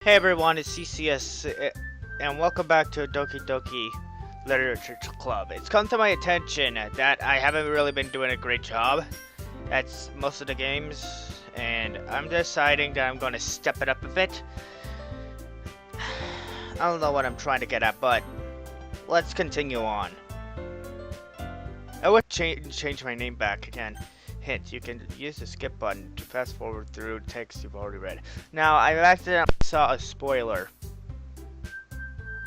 Hey everyone, it's CCS, and welcome back to Doki Doki Literature Club. It's come to my attention that I haven't really been doing a great job at most of the games, and I'm deciding that I'm going to step it up a bit. I don't know what I'm trying to get at, but let's continue on. I would change my name back again. Hint, you can use the skip button to fast forward through text you've already read. Now, I accidentally saw a spoiler.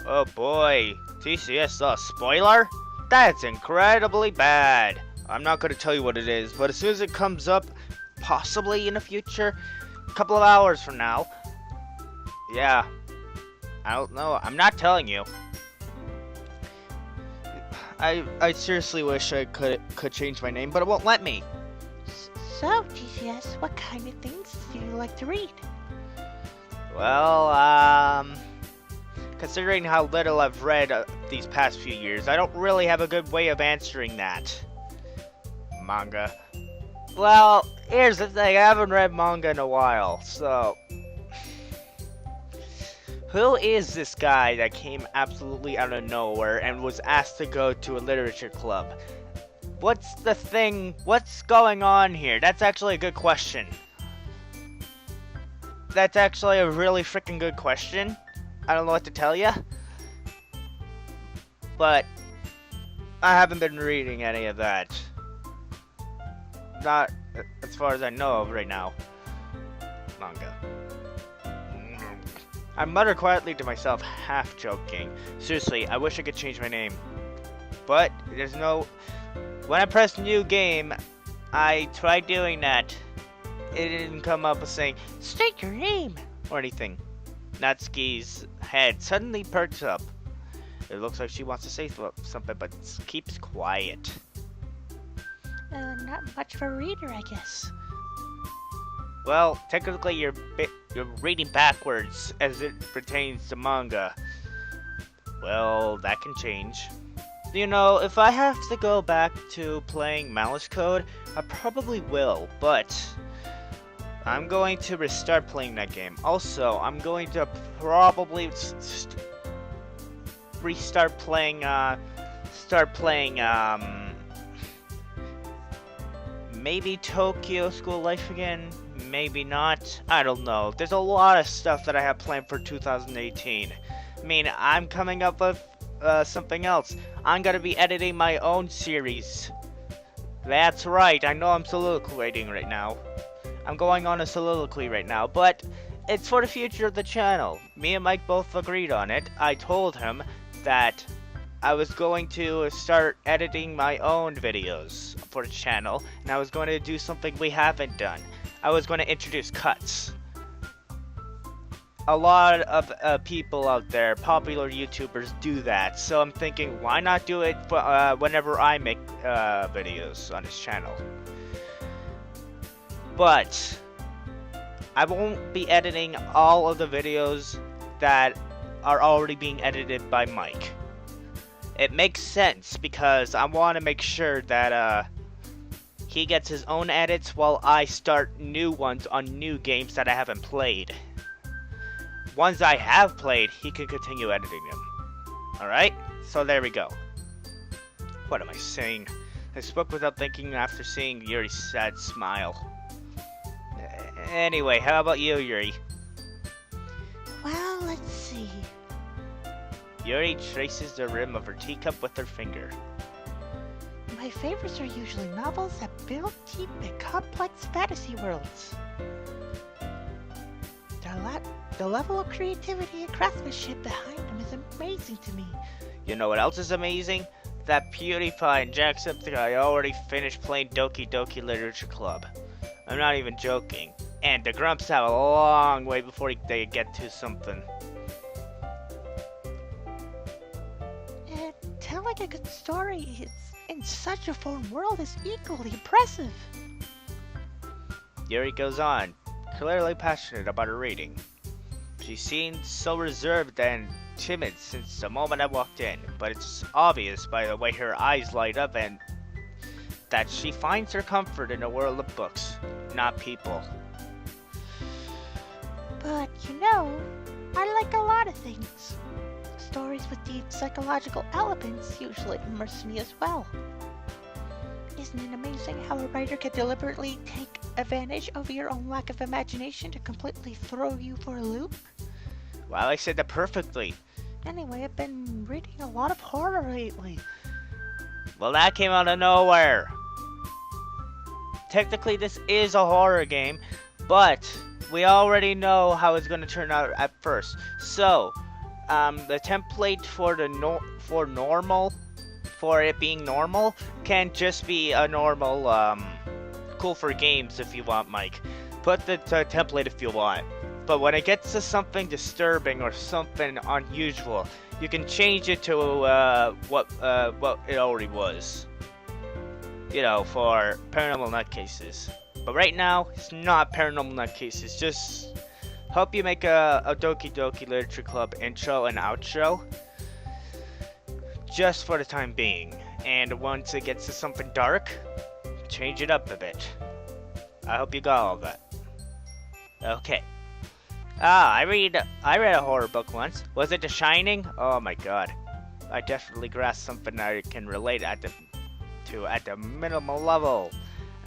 Oh boy, TCS saw a spoiler? That's incredibly bad. I'm not going to tell you what it is, but as soon as it comes up, possibly in the future, a couple of hours from now, yeah, I don't know, I'm not telling you. I seriously wish I could change my name, but it won't let me. So, GCS, what kind of things do you like to read? Well, considering how little I've read these past few years, I don't really have a good way of answering that. Manga. Well, here's the thing, I haven't read manga in a while, so... Who is this guy that came absolutely out of nowhere and was asked to go to a literature club? What's the thing? What's going on here? That's actually a good question. That's actually a really freaking good question. I don't know what to tell you. But I haven't been reading any of that. Not as far as I know of right now. Manga. I mutter quietly to myself, half joking. Seriously, I wish I could change my name. But there's no... When I pressed new game, I tried doing that. It didn't come up with saying, state your name, or anything. Natsuki's head suddenly perks up. It looks like she wants to say something, but keeps quiet. Not much of a reader, I guess. Well, technically you're reading backwards as it pertains to manga. Well, that can change. You know, if I have to go back to playing Malice Code, I probably will, but I'm going to restart playing that game. Also, I'm going to probably restart playing, maybe Tokyo School Life again, maybe not, I don't know. There's a lot of stuff that I have planned for 2018. I mean, I'm coming up with something else. I'm gonna be editing my own series. That's right, I know I'm soliloquating right now. I'm going on a soliloquy right now, but it's for the future of the channel. Me and Mike both agreed on it. I told him that I was going to start editing my own videos for the channel, and I was going to do something we haven't done. I was going to introduce cuts. A lot of people out there, popular YouTubers, do that, so I'm thinking, why not do it whenever I make videos on this channel? But I won't be editing all of the videos that are already being edited by Mike. It makes sense because I want to make sure that he gets his own edits while I start new ones on new games that I haven't played. Ones I have played, he can continue editing them. Alright? So there we go. What am I saying? I spoke without thinking after seeing Yuri's sad smile. Anyway, how about you, Yuri? Well, let's see. Yuri traces the rim of her teacup with her finger. My favorites are usually novels that build deep and complex fantasy worlds. The level of creativity and craftsmanship behind them is amazing to me. You know what else is amazing? That PewDiePie and Jacksepticeye already finished playing Doki Doki Literature Club. I'm not even joking. And the Grumps have a long way before they get to something. And telling a good story in such a fun world is equally impressive. Yuri goes on, clearly passionate about her reading. She seemed so reserved and timid since the moment I walked in, but it's obvious by the way her eyes light up and that she finds her comfort in a world of books, not people. But you know, I like a lot of things. Stories with deep psychological elements usually immerse me as well. Isn't it amazing how a writer can deliberately take advantage of your own lack of imagination to completely throw you for a loop? Well, I said that perfectly. Anyway, I've been reading a lot of horror lately. Well, that came out of nowhere. Technically, this is a horror game, but we already know how it's going to turn out at first. So, the template for the for it being normal can just be a normal, cool for games if you want, Mike. Put the template if you want. But when it gets to something disturbing or something unusual, you can change it to what it already was. You know, for paranormal nutcases. But right now, it's not paranormal nutcases. Just hope you make a Doki Doki Literature Club intro and outro. Just for the time being. And once it gets to something dark, change it up a bit. I hope you got all of that. Okay. I read a horror book once. Was it The Shining? Oh my god. I definitely grasped something I can relate at the minimal level.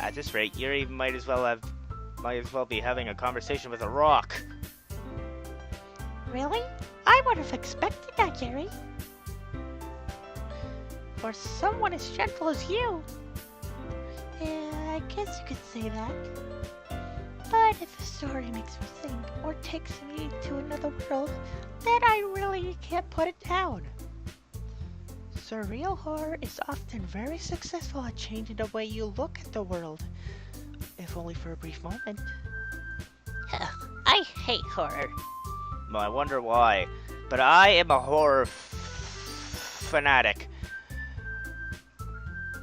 At this rate, Yuri might as well be having a conversation with a rock. Really? I would have expected that, Yuri. For someone as gentle as you. Yeah, I guess you could say that. But if a story makes me think or takes me to another world, then I really can't put it down. Surreal horror is often very successful at changing the way you look at the world, if only for a brief moment. I hate horror. Well, I wonder why. But I am a horror fanatic.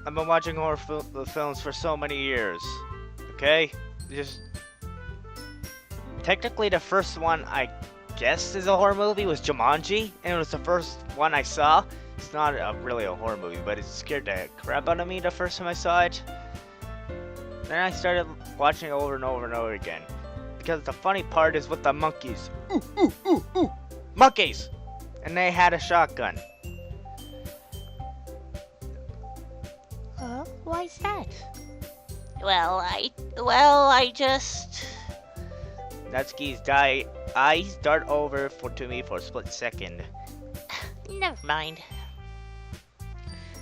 I've been watching horror films for so many years. Okay? Technically, the first one I guess is a horror movie was Jumanji, and it was the first one I saw. It's not really a horror movie, but it scared the crap out of me the first time I saw it. Then I started watching it over and over and over again. Because the funny part is with the monkeys. Ooh, ooh, ooh, ooh! Monkeys! And they had a shotgun. Why's that? Well, I just... Natsuki's eyes dart over to me for a split second. Never mind.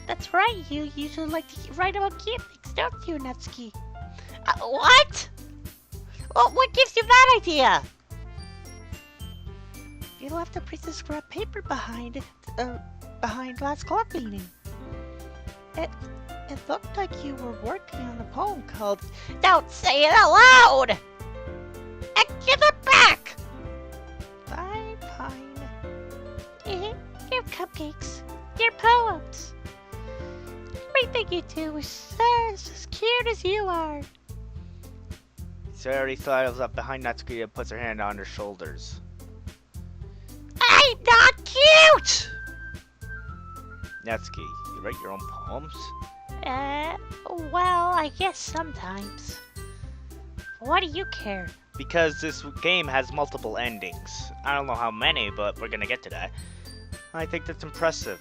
That's right, you usually like to write about gimmicks, don't you, Natsuki? What? Well, what gives you that idea? You left a piece of scrap paper behind last club meeting. It looked like you were working on a poem called... Don't say it out loud! And give it back! Fine. Your cupcakes. Your poems. Everything you do is as cute as you are. Sarah sidles up behind Natsuki and puts her hand on her shoulders. I'm not cute! Natsuki, you write your own poems? Well, I guess sometimes. Why do you care? Because this game has multiple endings. I don't know how many, but we're gonna get to that. I think that's impressive.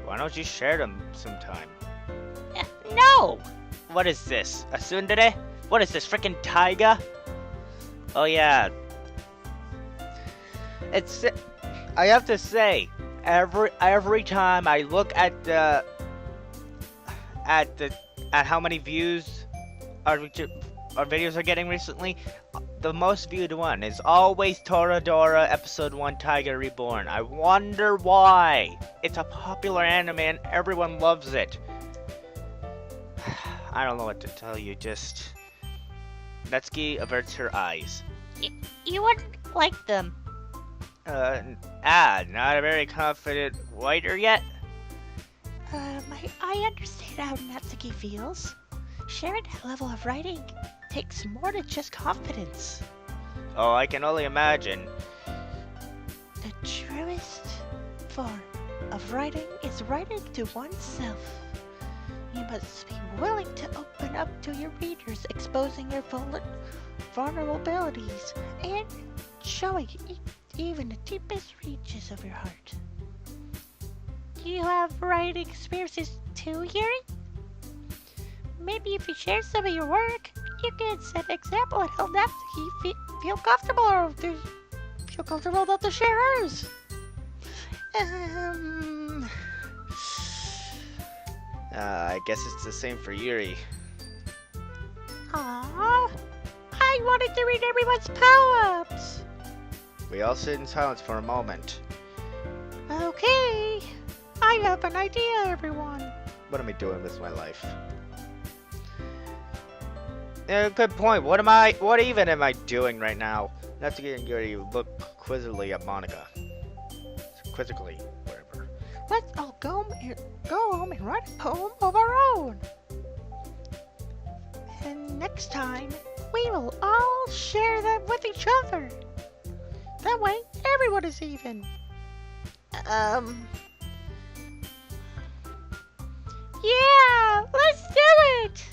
Why don't you share them sometime? No! What is this? A tsundere? What is this, frickin' taiga? Oh yeah. I have to say, every time I look at how many views our videos are getting recently, the most viewed one is always Toradora Episode 1 Tiger Reborn. I wonder why. It's a popular anime and everyone loves it. I don't know what to tell you, just... Natsuki averts her eyes. You wouldn't like them. Not a very confident writer yet? I understand how Natsuki feels. Sharing that level of writing takes more than just confidence. Oh, I can only imagine. The truest form of writing is writing to oneself. You must be willing to open up to your readers, exposing your vulnerabilities, and showing even the deepest reaches of your heart. Do you have writing experiences too, Yuri? Maybe if you share some of your work, you can set an example and help them feel comfortable or feel comfortable enough to share hers. I guess it's the same for Yuri. Aww, I wanted to read everyone's poems. We all sit in silence for a moment. Okay, I have an idea, everyone. What am I doing with my life? Yeah, good point. What even am I doing right now? Not to get Yuri look quizzically at Monica. Quizzically, whatever. Let's all go home and write a poem of our own. And next time, we will all share them with each other. That way, everyone is even. Yeah, let's do it!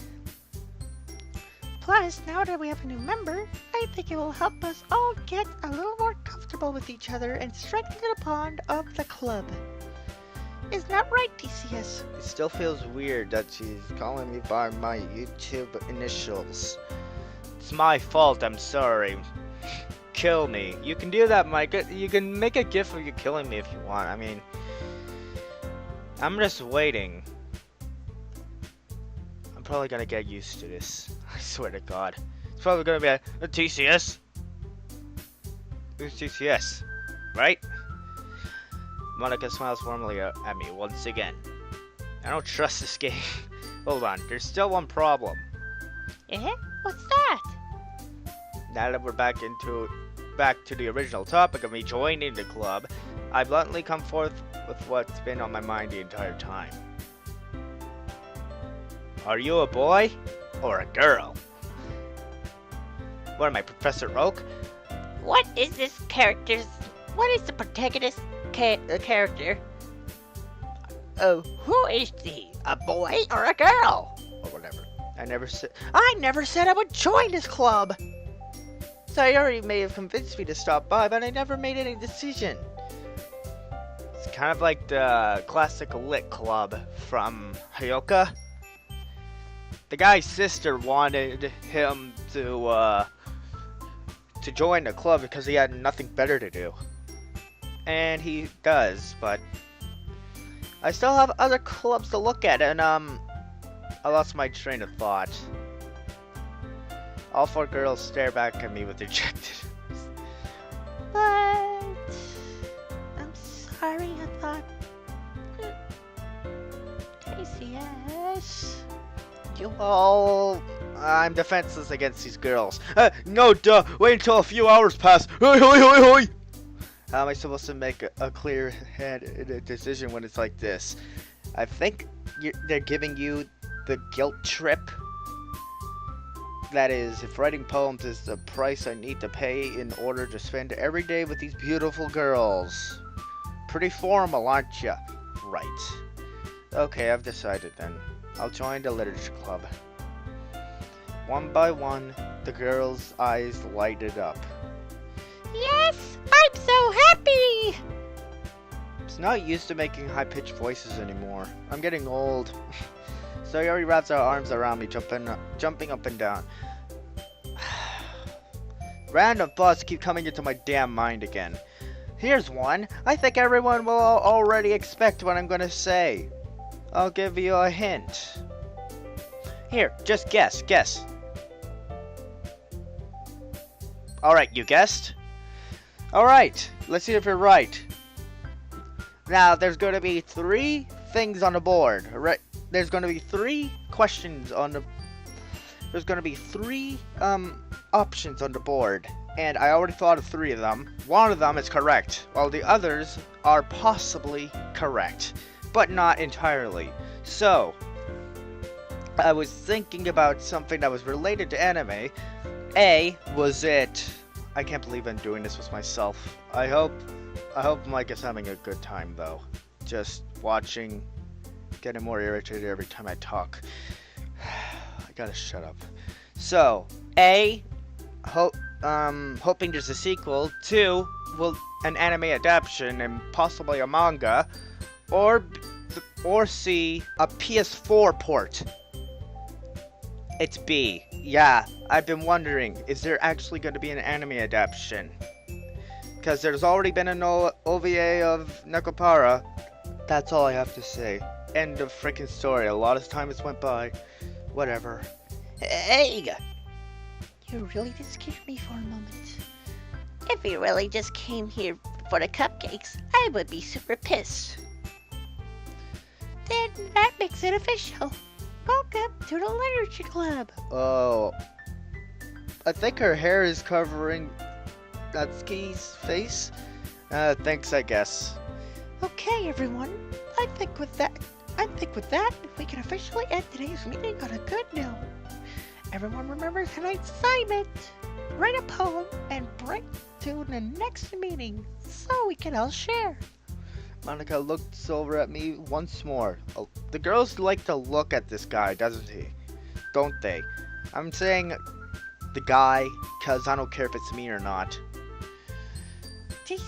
Plus, now that we have a new member, I think it will help us all get a little more comfortable with each other and strengthen the bond of the club. Isn't that right, DCS? It still feels weird that she's calling me by my YouTube initials. It's my fault, I'm sorry. Kill me. You can do that, Mike. You can make a gif of you killing me if you want. I mean, I'm just waiting. I'm probably gonna get used to this. I swear to God. It's probably gonna be a TCS. Who's TCS? Right? Monica smiles warmly at me once again. I don't trust this game. Hold on, there's still one problem. Eh? What's that? Now that we're back to the original topic of me joining the club, I bluntly come forth with what's been on my mind the entire time. Are you a boy or a girl? What am I, Professor Oak? What is the protagonist character? Oh, Who is he? A boy or a girl? or whatever. I never said I would join this club. Sayori may have convinced me to stop by, but I never made any decision. It's kind of like the classic lit club from Hyoka. The guy's sister wanted him to join the club because he had nothing better to do. And he does, but I still have other clubs to look at, and I lost my train of thought. All four girls stare back at me with dejected. But I'm sorry, I thought. DCS. You all... I'm defenseless against these girls. No, duh! Wait until a few hours pass! Hoi, hoi, hoi, hoi! How am I supposed to make a clear-headed decision when it's like this? I think they're giving you the guilt trip. That is, if writing poems is the price I need to pay in order to spend every day with these beautiful girls. Pretty formal, aren't ya? Right. Okay, I've decided then. I'll join the literature club. One by one, the girls' eyes lighted up. Yes, I'm so happy! It's not used to making high-pitched voices anymore. I'm getting old. Sayori wraps her arms around me, jumping up and down. Random thoughts keep coming into my damn mind again. Here's one. I think everyone will already expect what I'm gonna say. I'll give you a hint. Here, just guess. Alright, you guessed? Alright, let's see if you're right. Now, there's gonna be 3 things on the board, right? There's gonna be 3 questions on the... There's gonna be 3, options on the board. And I already thought of 3 of them. One of them is correct, while the others are possibly correct. But not entirely. So, I was thinking about something that was related to anime. A, was it... I can't believe I'm doing this with myself. I hope Mike is having a good time, though. Just watching, getting more irritated every time I talk. I gotta shut up. So, A, hoping there's a sequel. 2, will an anime adaptation and possibly a manga, or C, a PS4 port. It's B. Yeah, I've been wondering, is there actually going to be an anime adaptation? Because there's already been an OVA of Nekopara. That's all I have to say. End of freaking story. A lot of time has went by. Whatever. Hey, You really did scare me for a moment. if you really just came here for the cupcakes, I would be super pissed. Then that makes it official. Welcome to the Literature Club. Oh. I think her hair is covering Natsuki's face. Thanks, I guess. Okay, everyone. I think with that, we can officially end today's meeting on a good note. Everyone remember tonight's assignment. Write a poem and bring it to the next meeting so we can all share. Monica looks over at me once more. Oh, the girls like to look at this guy, doesn't he? Don't they? I'm saying the guy, cause I don't care if it's me or not.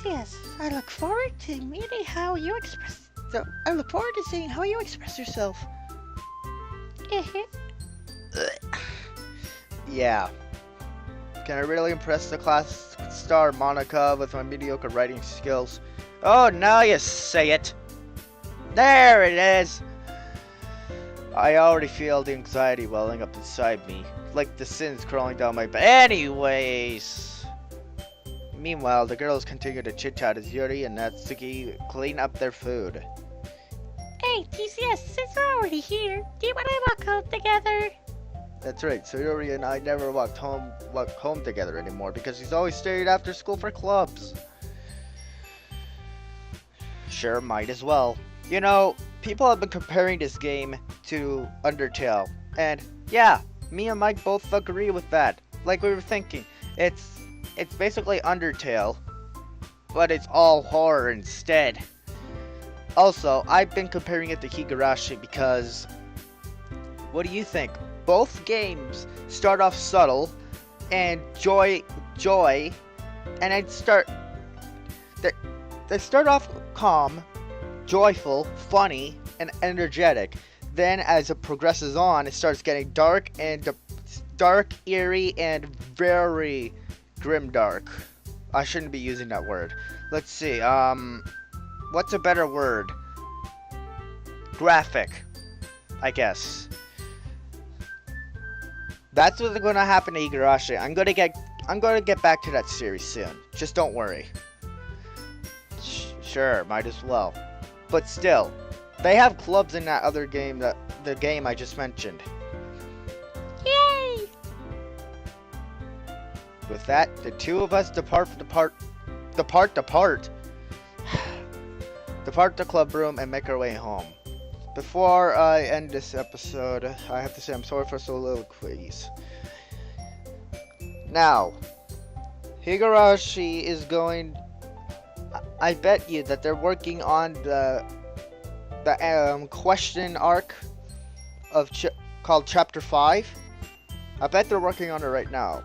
Yes, I look forward to meeting how you express. I look forward to seeing how you express yourself. Yeah. Can I really impress the class star Monica with my mediocre writing skills? Oh, now you say it. There it is. I already feel the anxiety welling up inside me, like the sins crawling down my back. Anyways. Meanwhile, the girls continue to chit-chat as Yuri and Natsuki clean up their food. Hey, TCS, since we're already here, do you want to walk home together? That's right, so Yuri and I never walk home together anymore because he's always stayed after school for clubs. Sure, might as well. You know, people have been comparing this game to Undertale, and yeah, me and Mike both agree with that. Like we were thinking, it's basically Undertale, but it's all horror instead. Also, I've been comparing it to Higurashi because, what do you think? Both games start off subtle and joy, and they start off calm, joyful, funny, and energetic. Then, as it progresses on, it starts getting dark, eerie, and very grimdark. I shouldn't be using that word. Let's see. What's a better word? Graphic, I guess. That's what's gonna happen to Higurashi. I'm gonna get back to that series soon. Just don't worry. Sure, might as well. But still, they have clubs in that other game, the game I just mentioned. Yay! With that, the two of us depart the club room and make our way home. Before I end this episode, I have to say I'm sorry for soliloquies. Now, Higurashi is going. I bet you that they're working on the question arc of called Chapter 5. I bet they're working on it right now.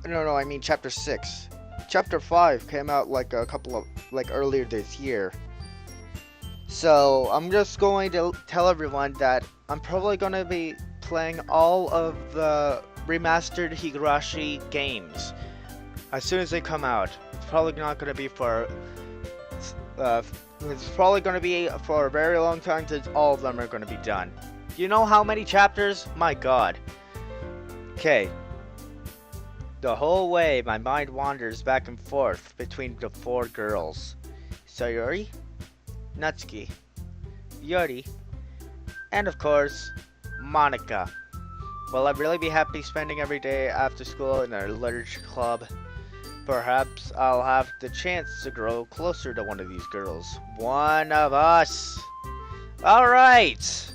No, I mean Chapter 6. Chapter 5 came out like earlier this year. So I'm just going to tell everyone that I'm probably going to be playing all of the remastered Higurashi games as soon as they come out. It's probably not going to be for a very long time since all of them are going to be done. You know how many chapters? My god. Okay. The whole way my mind wanders back and forth between the 4 girls. Sayori, Natsuki, Yuri, and of course, Monica. Will I really be happy spending every day after school in our literature club? Perhaps I'll have the chance to grow closer to one of these girls. One of us! Alright!